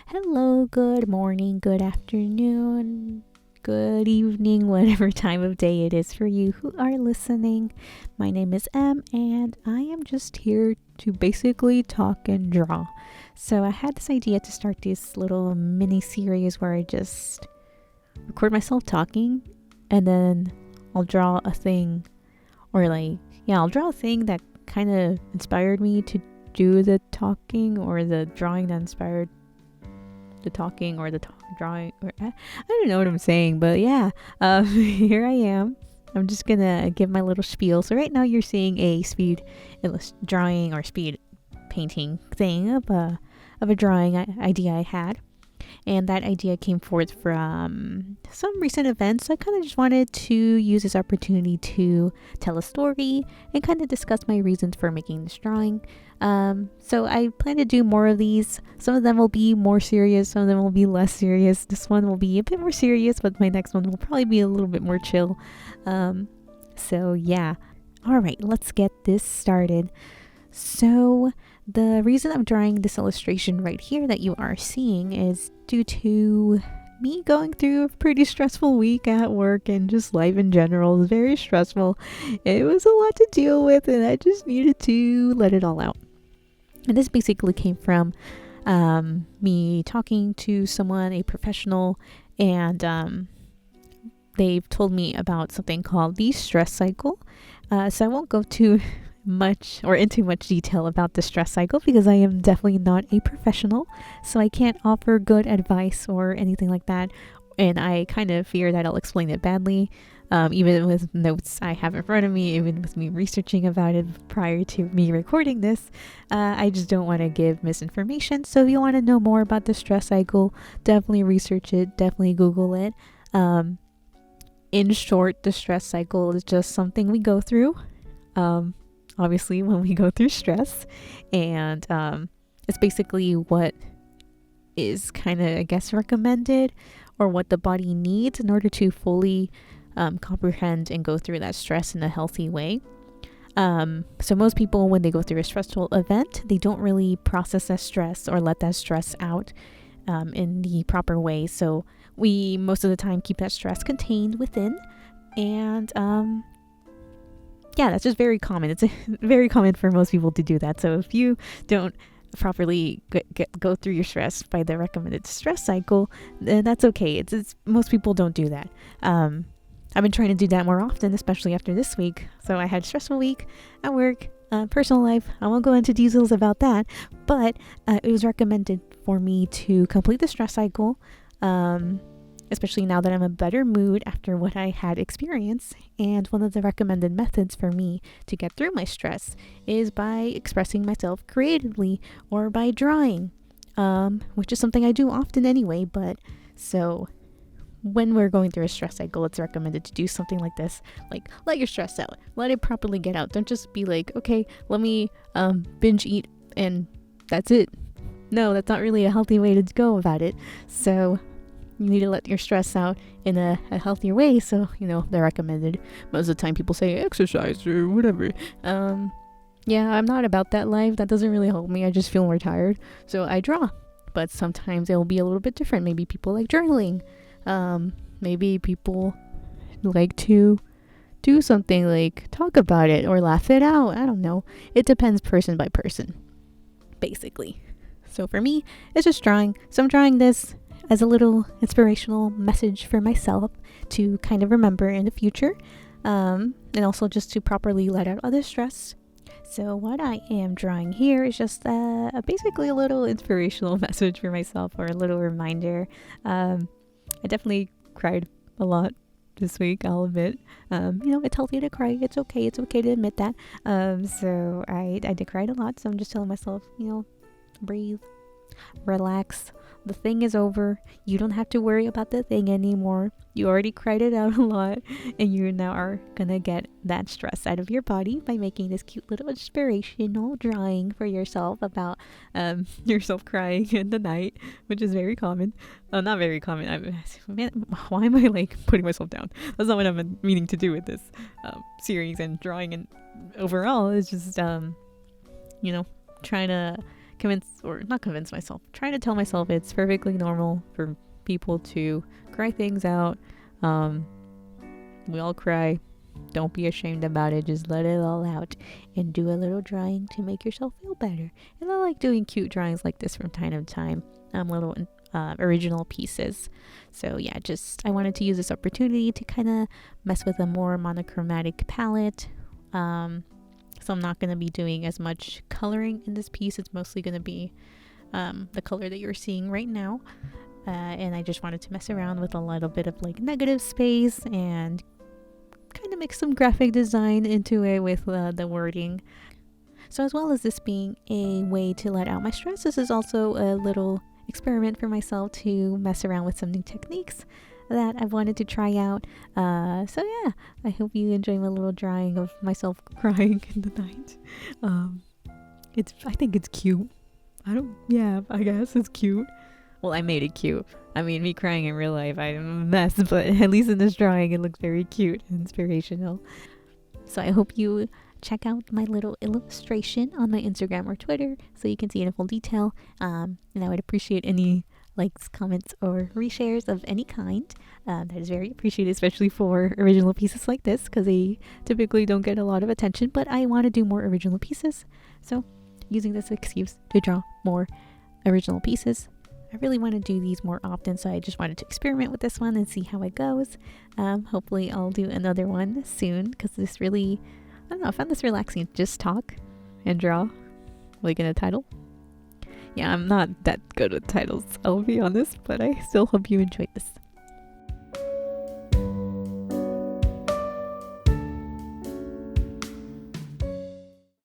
Hello, good morning, good afternoon, good evening, whatever time of day it is for you who are listening. My name is Em, and I am just here to basically talk and draw. So I had this idea to start this little mini series where I just record myself talking and then I'll draw a thing, or I'll draw a thing that kind of inspired me to do the talking, or the drawing that inspired the talking, or the drawing, or I don't know what I'm saying, but yeah, here I am. I'm just gonna give my little spiel. So right now you're seeing a speed drawing or speed painting thing of a drawing idea I had. And that idea came forth from some recent events. I kind of just wanted to use this opportunity to tell a story and kind of discuss my reasons for making this drawing. So I plan to do more of these. Some of them will be more serious, some of them will be less serious. This one will be a bit more serious, but my next one will probably be a little bit more chill. So yeah. All right, let's get this started. So the reason I'm drawing this illustration right here that you are seeing is due to me going through a pretty stressful week at work, and just life in general was very stressful. It was a lot to deal with, and I just needed to let it all out. And this basically came from me talking to someone, a professional, and they've told me about something called the stress cycle. So I won't go too much or into much detail about the stress cycle because I am definitely not a professional, so I can't offer good advice or anything like that, and I kind of fear that I'll explain it badly, even with notes I have in front of me, even with me researching about it prior to me recording this. I just don't want to give misinformation. So if you want to know more about the stress cycle, definitely research it, definitely Google it. In short, the stress cycle is just something we go through obviously when we go through stress, and it's basically what is kind of, I guess, recommended, or what the body needs in order to fully comprehend and go through that stress in a healthy way. So most people, when they go through a stressful event, they don't really process that stress or let that stress out in the proper way. So we most of the time keep that stress contained within, and that's just very common. It's very common for most people to do that. So if you don't properly go through your stress by the recommended stress cycle, then that's okay. It's most people don't do that. I've been trying to do that more often, especially after this week. So I had a stressful week at work, personal life. I won't go into details about that, but it was recommended for me to complete the stress cycle, especially now that I'm in a better mood after what I had experienced. And one of the recommended methods for me to get through my stress is by expressing myself creatively, or by drawing, which is something I do often anyway. But so when we're going through a stress cycle, it's recommended to do something like this. Like, let your stress out, let it properly get out. Don't just be like, okay, let me binge eat and that's it. No, that's not really a healthy way to go about it. So you need to let your stress out in a healthier way. So, they're recommended. Most of the time people say exercise or whatever. I'm not about that life. That doesn't really help me. I just feel more tired. So I draw. But sometimes it'll be a little bit different. Maybe people like journaling. Maybe people like to do something like talk about it or laugh it out. I don't know. It depends person by person, basically. So for me, it's just drawing. So I'm drawing this as a little inspirational message for myself to kind of remember in the future, and also just to properly let out other stress. So what I am drawing here is just basically a little inspirational message for myself, or a little reminder. I definitely cried a lot this week, I'll admit. It's healthy to cry. It's okay to admit that. So I did cry a lot, so I'm just telling myself, breathe, relax. The thing is over. You don't have to worry about the thing anymore. You already cried it out a lot, and you now are gonna get that stress out of your body by making this cute little inspirational drawing for yourself about yourself crying in the night, which is very common. Not very common. Why am I putting myself down? That's not what I'm meaning to do with this series and drawing, and overall it's just trying to trying to tell myself it's perfectly normal for people to cry things out. We all cry. Don't be ashamed about it. Just let it all out and do a little drawing to make yourself feel better. And I like doing cute drawings like this from time to time. Little original pieces. So yeah, I wanted to use this opportunity to kind of mess with a more monochromatic palette. So I'm not going to be doing as much coloring in this piece. It's mostly going to be the color that you're seeing right now. And I just wanted to mess around with a little bit of like negative space and kind of mix some graphic design into it with the wording. So as well as this being a way to let out my stress, this is also a little experiment for myself to mess around with some new techniques that I've wanted to try out. So yeah, I hope you enjoy my little drawing of myself crying in the night. I think it's cute. I guess it's cute. Well, I made it cute. I mean, me crying in real life, I'm a mess, but at least in this drawing, it looks very cute and inspirational. So I hope you check out my little illustration on my Instagram or Twitter so you can see it in full detail. And I would appreciate any likes, comments, or reshares of any kind. That is very appreciated, especially for original pieces like this, because they typically don't get a lot of attention, but I want to do more original pieces. So using this excuse to draw more original pieces. I really want to do these more often, so I just wanted to experiment with this one and see how it goes. Hopefully I'll do another one soon, because this really, I found this relaxing. Just talk and draw, like in a title. Yeah, I'm not that good with titles, I'll be honest, but I still hope you enjoyed this.